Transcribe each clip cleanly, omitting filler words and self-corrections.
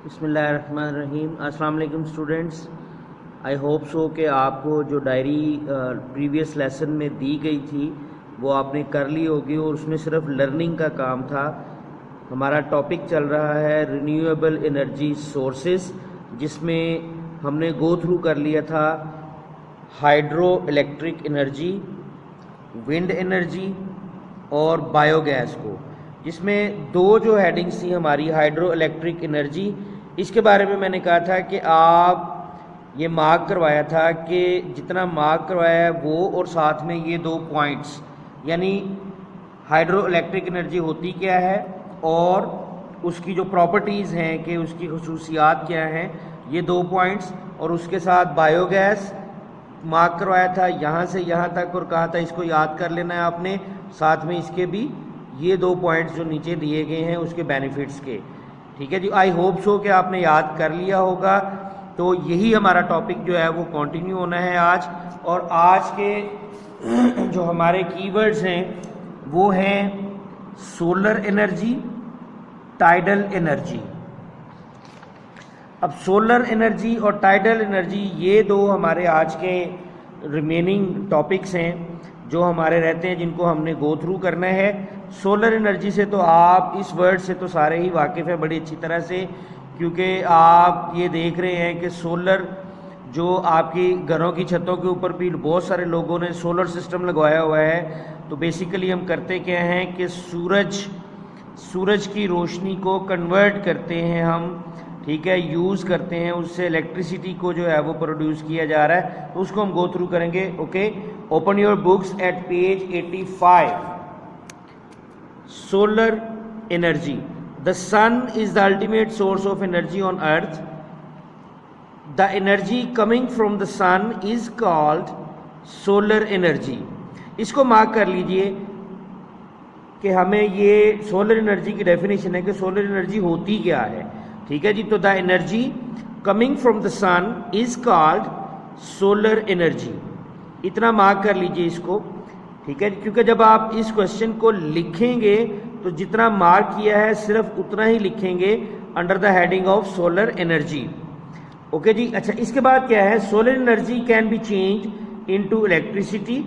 बिस्मिल्लाहिर्रहमानिर्रहीम। अस्सलाम वालेकुम स्टूडेंट्स। आई होप सो कि आपको जो डायरी प्रीवियस लेसन में दी गई थी वो आपने कर ली होगी और उसमें सिर्फ लर्निंग का काम था। हमारा टॉपिक चल रहा है रिन्यूएबल एनर्जी सोर्सेस, जिसमें हमने गो थ्रू कर लिया था hydro electric energy, wind energy और बायोगैस को, जिसमें दो जो हेडिंग्स थी हमारी हाइड्रो इलेक्ट्रिक एनर्जी, इसके बारे में मैंने कहा था कि आप ये मार्क करवाया था कि जितना मार्क करवाया है वो और साथ में ये दो पॉइंट्स, यानी हाइड्रो इलेक्ट्रिक एनर्जी होती क्या है और उसकी जो प्रॉपर्टीज़ हैं कि उसकी खसूसियात क्या हैं, ये दो पॉइंट्स, और उसके साथ बायोगैस मार्क करवाया था यहाँ से यहाँ तक और कहा था इसको याद कर लेना है आपने, साथ में इसके भी ये दो पॉइंट्स जो नीचे दिए गए हैं उसके बेनिफिट्स के। ठीक है जी, आई होप सो कि आपने याद कर लिया होगा। तो यही हमारा टॉपिक जो है वो कंटिन्यू होना है आज, और आज के जो हमारे कीवर्ड्स हैं वो हैं सोलर एनर्जी, टाइडल एनर्जी। अब सोलर एनर्जी और टाइडल एनर्जी ये दो हमारे आज के रिमेनिंग टॉपिक्स हैं जो हमारे रहते हैं, जिनको हमने गो थ्रू करना है। सोलर एनर्जी से तो आप इस वर्ड से तो सारे ही वाकिफ़ हैं बड़ी अच्छी तरह से, क्योंकि आप ये देख रहे हैं कि सोलर जो आपकी घरों की छतों के ऊपर भी बहुत सारे लोगों ने सोलर सिस्टम लगवाया हुआ है। तो बेसिकली हम करते क्या हैं कि सूरज की रोशनी को कन्वर्ट करते हैं हम, ठीक है, यूज़ करते हैं, उससे इलेक्ट्रिसिटी को जो है वो प्रोड्यूस किया जा रहा है। तो उसको हम गो थ्रू करेंगे। Okay, open your books at page 85। Solar energy. The sun is the ultimate source of energy on earth. The energy coming from the sun is called solar energy. इसको mark कर लीजिए कि हमें ये solar energy की definition है कि solar energy होती क्या है। ठीक है जी, तो the energy coming from the sun is called solar energy. इतना मार्क कर लीजिए इसको। ठीक है, क्योंकि जब आप इस क्वेश्चन को लिखेंगे तो जितना मार्क किया है सिर्फ उतना ही लिखेंगे under the heading of solar energy. Okay जी, अच्छा, इसके बाद क्या है, solar energy can be change into electricity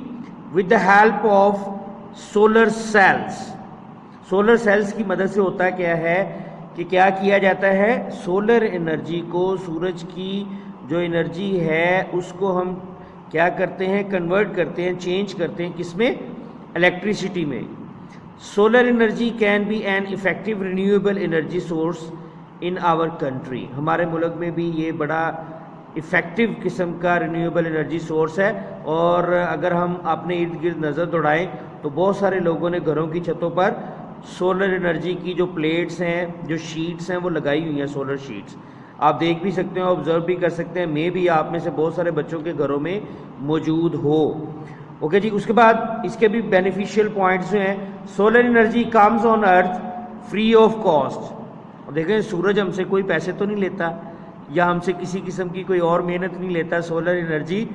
with the help of solar cells. Solar cells की मदद से होता क्या है कि क्या किया जाता है, सोलर एनर्जी को, सूरज की जो एनर्जी है उसको हम क्या करते हैं, कन्वर्ट करते हैं, चेंज करते हैं, किसमें, इलेक्ट्रिसिटी में। Solar energy can be an effective renewable energy source in our country. हमारे मुल्क में भी ये बड़ा इफ़ेक्टिव किस्म का रिन्यूएबल एनर्जी सोर्स है। और अगर हम अपने इर्द गिर्द नज़र दौड़ाएं तो बहुत सारे लोगों ने घरों की छतों पर सोलर एनर्जी की जो प्लेट्स हैं, जो शीट्स हैं, वो लगाई हुई हैं, सोलर शीट्स। आप देख भी सकते हैं, ऑब्जर्व भी कर सकते हैं, मे भी आप में से बहुत सारे बच्चों के घरों में मौजूद हो। ओके जी, उसके बाद इसके भी बेनिफिशियल पॉइंट्स जो हैं, solar energy comes on earth free of cost. और देखें, सूरज हमसे कोई पैसे तो नहीं लेता या हमसे किसी किस्म की कोई और मेहनत नहीं लेता। सोलर एनर्जी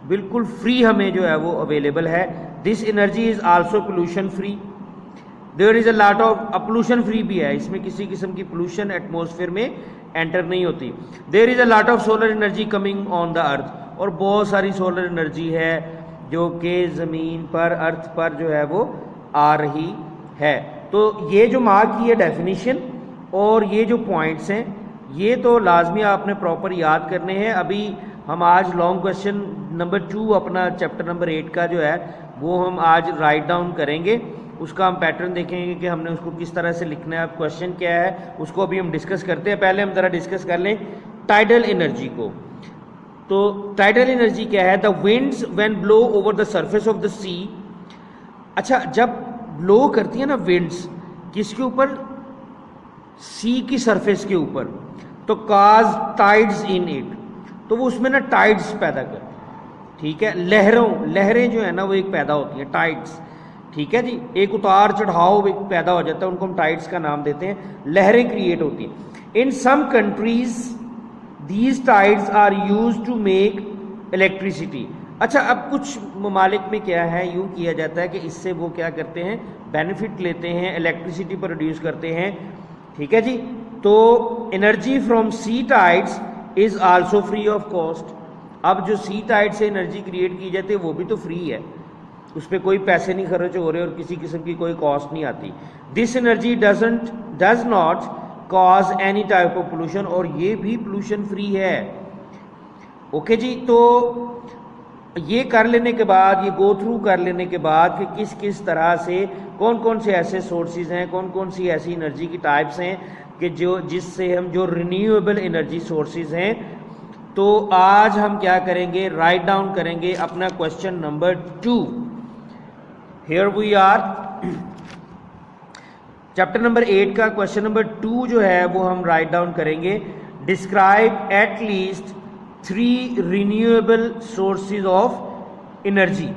बिल्कुल फ्री हमें जो है वो अवेलेबल है। This energy is also pollution free. There is a lot of pollution free भी है, इसमें किसी किस्म की पोल्यूशन एटमॉस्फेयर में एंटर नहीं होती। There is a lot of solar energy coming on the earth. और बहुत सारी सोलर एनर्जी है जो कि ज़मीन पर, अर्थ पर जो है वो आ रही है। तो ये जो मार्क की है डेफिनेशन और ये जो पॉइंट्स हैं, ये तो लाजमी आपने प्रॉपर याद करने हैं। अभी हम आज लॉन्ग क्वेश्चन नंबर 2 अपना चैप्टर नंबर 8 का जो है वो हम आज राइट डाउन करेंगे। उसका हम पैटर्न देखेंगे कि हमने उसको किस तरह से लिखना है, क्वेश्चन क्या है उसको अभी हम डिस्कस करते हैं। पहले हम ज़रा डिस्कस कर लें टाइडल एनर्जी को। तो टाइडल एनर्जी क्या है, the winds when blow over the surface of the sea. अच्छा, जब ब्लो करती है ना विंड्स, किसके ऊपर, सी की सरफेस के ऊपर, तो काज टाइड्स इन इट, तो वो उसमें ना टाइड्स पैदा कर, ठीक है, लहरें जो है ना वो एक पैदा होती हैं, टाइड्स। ठीक है जी, एक उतार चढ़ाव एक पैदा हो जाता है, उनको हम टाइड्स का नाम देते हैं, लहरें क्रिएट होती हैं। In some countries these tides are used to make electricity. अच्छा, अब कुछ ममालिक में क्या है, यूँ किया जाता है कि इससे वो क्या करते हैं, बेनिफिट लेते हैं, इलेक्ट्रिसिटी प्रोड्यूस करते हैं। ठीक है जी, तो energy from sea tides is also free of cost. अब जो सी टाइड से एनर्जी क्रिएट की जाती है वो भी तो फ्री है, उस पर कोई पैसे नहीं खर्च हो रहे और किसी किस्म की कोई कॉस्ट नहीं आती। This energy does not cause any type of pollution, और ये भी पोल्यूशन फ्री है। ओके जी, तो ये कर लेने के बाद, ये गो थ्रू कर लेने के बाद कि किस किस तरह से कौन कौन से ऐसे सोर्सेज हैं, कौन कौन सी ऐसी एनर्जी की टाइप्स हैं कि जिससे हम जो रिन्यूएबल एनर्जी सोर्सेज हैं, तो आज हम क्या करेंगे, राइट डाउन करेंगे अपना question number 2। Here we are, chapter number 8 का क्वेश्चन नंबर 2 जो है वो हम राइट डाउन करेंगे। Describe at least 3 renewable sources of energy.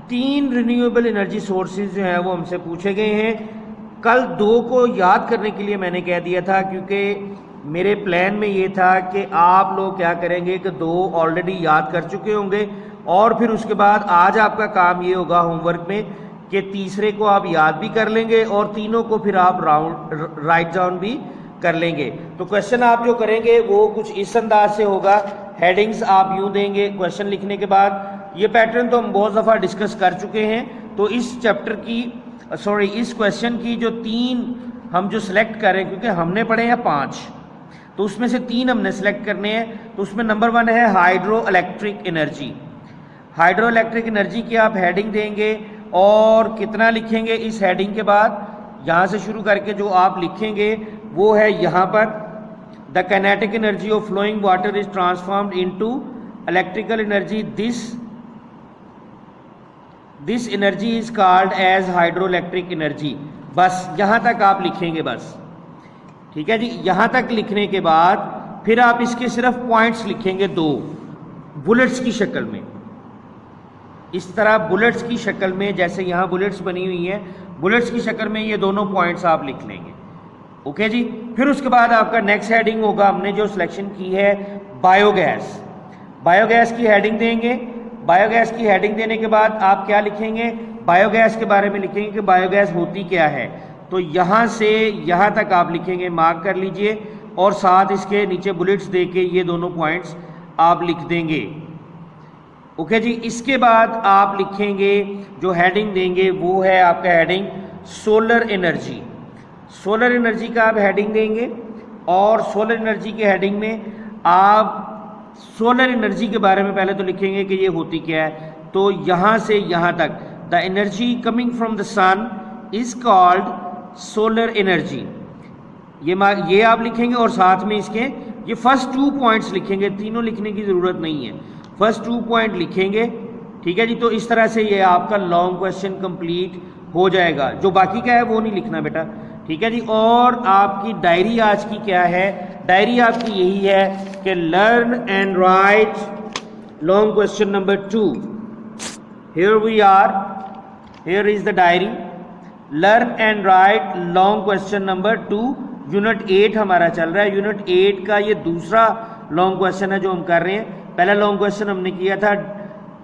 3 renewable energy sources जो है वो हमसे पूछे गए हैं। कल 2 को याद करने के लिए मैंने कह दिया था, क्योंकि मेरे प्लान में ये था कि आप लोग क्या करेंगे कि 2 ऑलरेडी याद कर चुके होंगे, और फिर उसके बाद आज आपका काम ये होगा होमवर्क में कि तीसरे को आप याद भी कर लेंगे और तीनों को फिर आप राइट डाउन भी कर लेंगे। तो क्वेश्चन आप जो करेंगे वो कुछ इस अंदाज से होगा। हेडिंग्स आप यूं देंगे क्वेश्चन लिखने के बाद। ये पैटर्न तो हम बहुत दफ़ा डिस्कस कर चुके हैं। तो इस चैप्टर की इस क्वेश्चन की जो 3 हम जो सिलेक्ट करें, क्योंकि हमने पढ़े हैं 5, तो उसमें से 3 हमने सेलेक्ट करने हैं। तो उसमें नंबर 1 है hydro electric energy. Hydro electric energy की आप हेडिंग देंगे और कितना लिखेंगे इस हेडिंग के बाद, यहाँ से शुरू करके जो आप लिखेंगे वो है यहाँ पर, the kinetic energy of flowing water is transformed into electrical energy. This energy is called as hydro electric energy. बस यहाँ तक आप लिखेंगे बस, ठीक है जी। यहाँ तक लिखने के बाद फिर आप इसके सिर्फ पॉइंट्स लिखेंगे 2 बुलेट्स की शक्ल में, इस तरह बुलेट्स की शक्ल में, जैसे यहाँ बुलेट्स बनी हुई हैं, बुलेट्स की शक्ल में ये दोनों पॉइंट्स आप लिख लेंगे। ओके जी। फिर उसके बाद आपका नेक्स्ट हेडिंग होगा, हमने जो सिलेक्शन की है बायोगैस। बायोगैस की हेडिंग देंगे। बायोगैस की हेडिंग देने के बाद आप क्या लिखेंगे, बायोगैस के बारे में लिखेंगे कि बायोगैस होती क्या है। तो यहाँ से यहाँ तक आप लिखेंगे, मार्क कर लीजिए, और साथ इसके नीचे बुलेट्स दे के ये दोनों पॉइंट्स आप लिख देंगे। ओके जी। इसके बाद आप लिखेंगे, जो हेडिंग देंगे वो है आपका heading solar energy. Solar energy का आप हेडिंग देंगे, और सोलर एनर्जी के हेडिंग में आप सोलर एनर्जी के बारे में पहले तो लिखेंगे कि ये होती क्या है। तो यहाँ से यहाँ तक, the energy coming from the sun is called solar energy. ये आप लिखेंगे, और साथ में इसके ये फर्स्ट 2 पॉइंट्स लिखेंगे, तीनों लिखने की ज़रूरत नहीं है, फर्स्ट 2 पॉइंट लिखेंगे, ठीक है जी। तो इस तरह से ये आपका लॉन्ग क्वेश्चन कंप्लीट हो जाएगा। जो बाकी का है वो नहीं लिखना बेटा, ठीक है जी। और आपकी डायरी आज की क्या है, डायरी आपकी यही है कि learn and write long question number 2। Here we are, here is the diary. Learn and write long question number 2, unit 8 हमारा चल रहा है। यूनिट 8 का ये दूसरा लॉन्ग क्वेश्चन है जो हम कर रहे हैं। पहला लॉन्ग क्वेश्चन हमने किया था,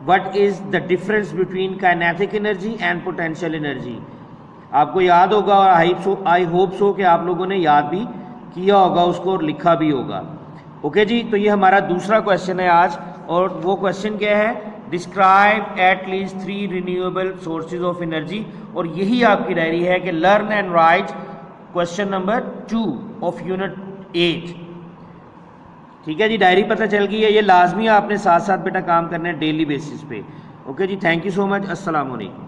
what is the difference between kinetic energy and potential energy. आपको याद होगा, और आई होप सो कि आप लोगों ने याद भी किया होगा उसको और लिखा भी होगा। ओके जी। तो ये हमारा दूसरा क्वेश्चन है आज, और वो क्वेश्चन क्या है, describe at least 3 renewable sources of energy. और यही आपकी डायरी है कि learn and right question number 2 of unit 8। ठीक है जी, डायरी पता चल गई है। ये लाजमी आपने साथ साथ बेटा काम करना है डेली बेसिस पे। ओके जी, थैंक यू सो मच। अस्सलाम वालेकुम।